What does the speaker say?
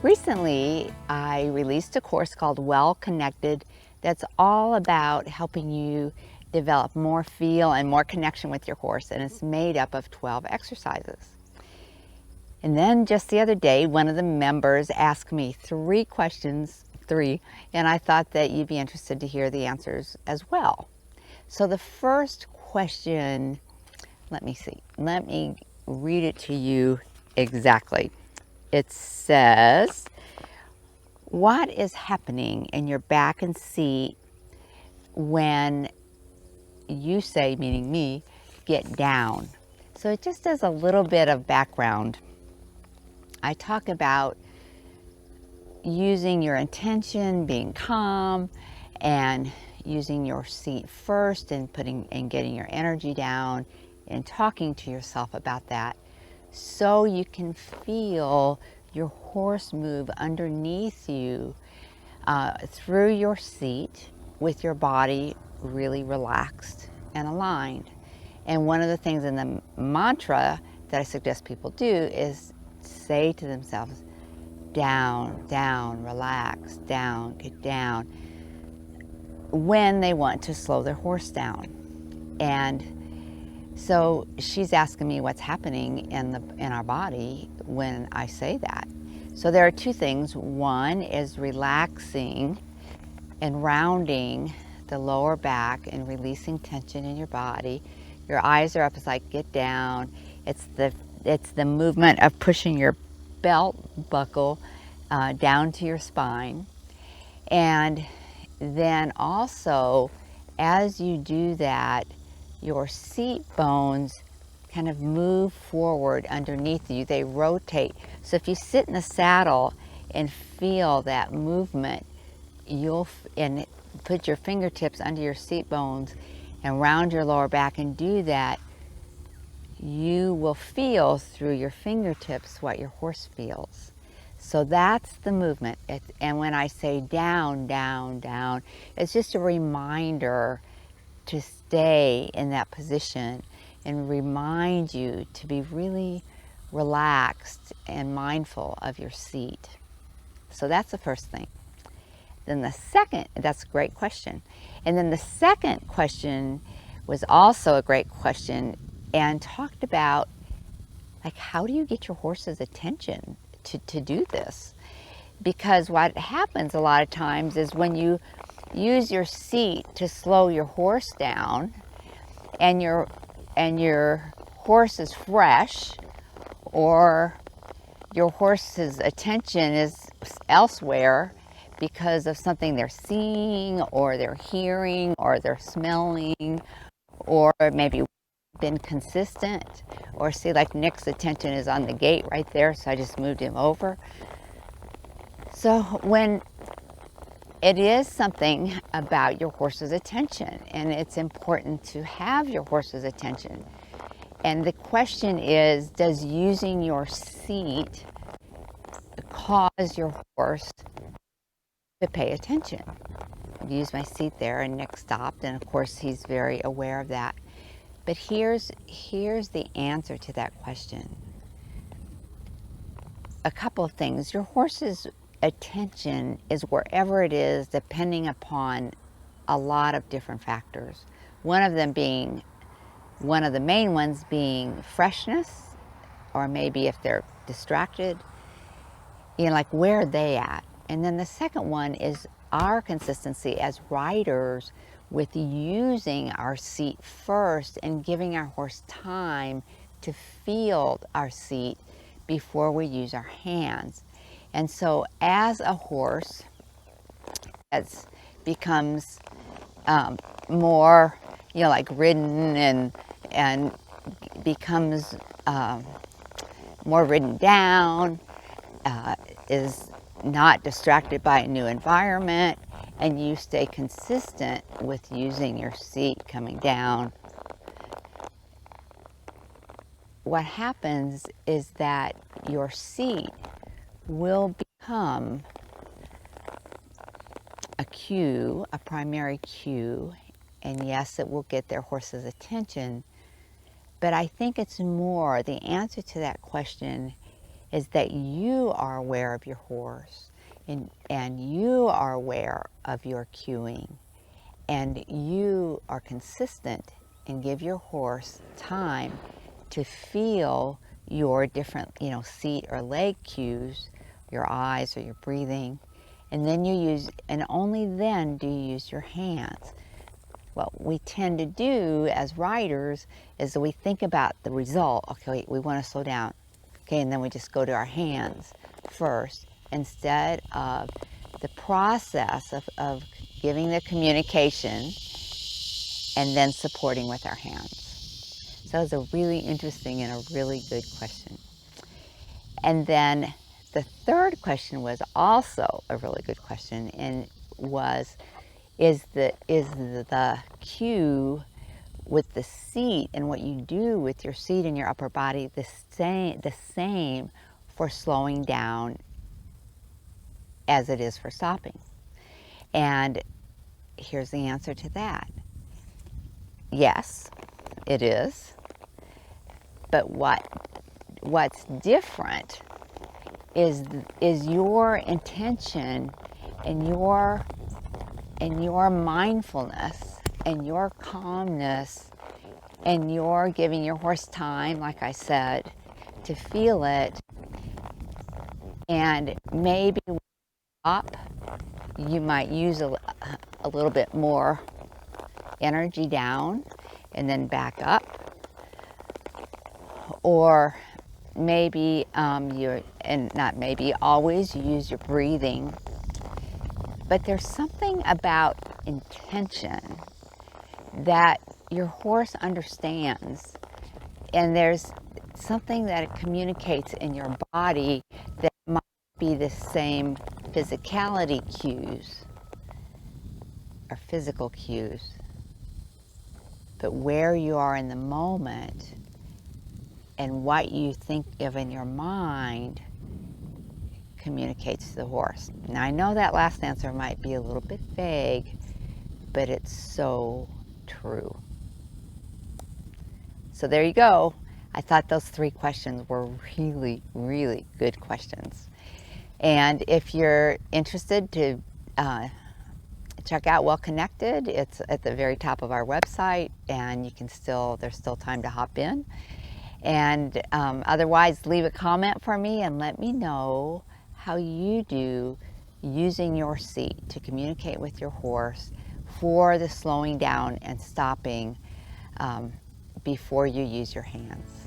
Recently, I released a course called Well Connected that's all about helping you develop more feel and more connection with your horse, and it's made up of 12 exercises. And then just the other day, one of the members asked me three questions, and I thought that you'd be interested to hear the answers as well. So the first question, let me read it to you exactly. It says, what is happening in your back and seat when you say, meaning me, get down? So it just does a little bit of background. I talk about using your intention, being calm, and using your seat first and getting your energy down and talking to yourself about that so you can feel your horse move underneath you through your seat with your body really relaxed and aligned. And one of the things in the mantra that I suggest people do is say to themselves, down, down, relax, down, get down, when they want to slow their horse down. And so she's asking me what's happening in our body when I say that. So there are two things. One is relaxing and rounding the lower back and releasing tension in your body. Your eyes are up, it's like get down. It's the movement of pushing your belt buckle down to your spine. And then also, as you do that, your seat bones kind of move forward underneath you. They rotate. So if you sit in the saddle and feel that movement, and put your fingertips under your seat bones and round your lower back and do that, you will feel through your fingertips what your horse feels. So that's the movement. And when I say down, down, down, it's just a reminder to stay in that position and remind you to be really relaxed and mindful of your seat. So that's the first thing. Then the second, that's a great question. And then the second question was also a great question and talked about, like, how do you get your horse's attention to do this? Because what happens a lot of times is when you use your seat to slow your horse down and your horse is fresh, or your horse's attention is elsewhere because of something they're seeing or they're hearing or they're smelling, or maybe been consistent, or see, like Nick's attention is on the gate right there, so I just moved him over. So when it is something about your horse's attention, and it's important to have your horse's attention. And the question is, does using your seat cause your horse to pay attention? I've used my seat there and Nick stopped, and of course he's very aware of that. But here's the answer to that question. A couple of things. Your horse's attention is wherever it is, depending upon a lot of different factors. One of the main ones being freshness, or maybe if they're distracted, like where are they at? And then the second one is our consistency as riders with using our seat first and giving our horse time to feel our seat before we use our hands. And so as a horse as becomes more, like ridden and becomes more ridden down, is not distracted by a new environment, and you stay consistent with using your seat coming down, what happens is that your seat will become a cue, a primary cue, and yes, it will get their horse's attention. But I think it's more, the answer to that question is that you are aware of your horse, and you are aware of your cueing, and you are consistent and give your horse time to feel your different, seat or leg cues, your eyes or your breathing. And then and only then do you use your hands. What we tend to do as riders is that we think about the result. Okay, we want to slow down. Okay, and then we just go to our hands first instead of the process of giving the communication and then supporting with our hands. So that was a really interesting and a really good question. And then the third question was also a really good question, and was, is the cue with the seat and what you do with your seat and your upper body the same for slowing down as it is for stopping? And here's the answer to that. Yes, it is. But what's different is your intention and your mindfulness and your calmness and your giving your horse time, like I said, to feel it. And maybe up, you might use a little bit more energy down and then back up. Or maybe always use your breathing. But there's something about intention that your horse understands, and there's something that it communicates in your body that might be the same physicality cues or physical cues, but where you are in the moment and what you think of in your mind communicates to the horse. Now, I know that last answer might be a little bit vague, but it's so true. So there you go. I thought those 3 questions were really, really good questions. And if you're interested to check out Well Connected, it's at the very top of our website, and there's still time to hop in. And otherwise, leave a comment for me and let me know how you do using your seat to communicate with your horse for the slowing down and stopping before you use your hands.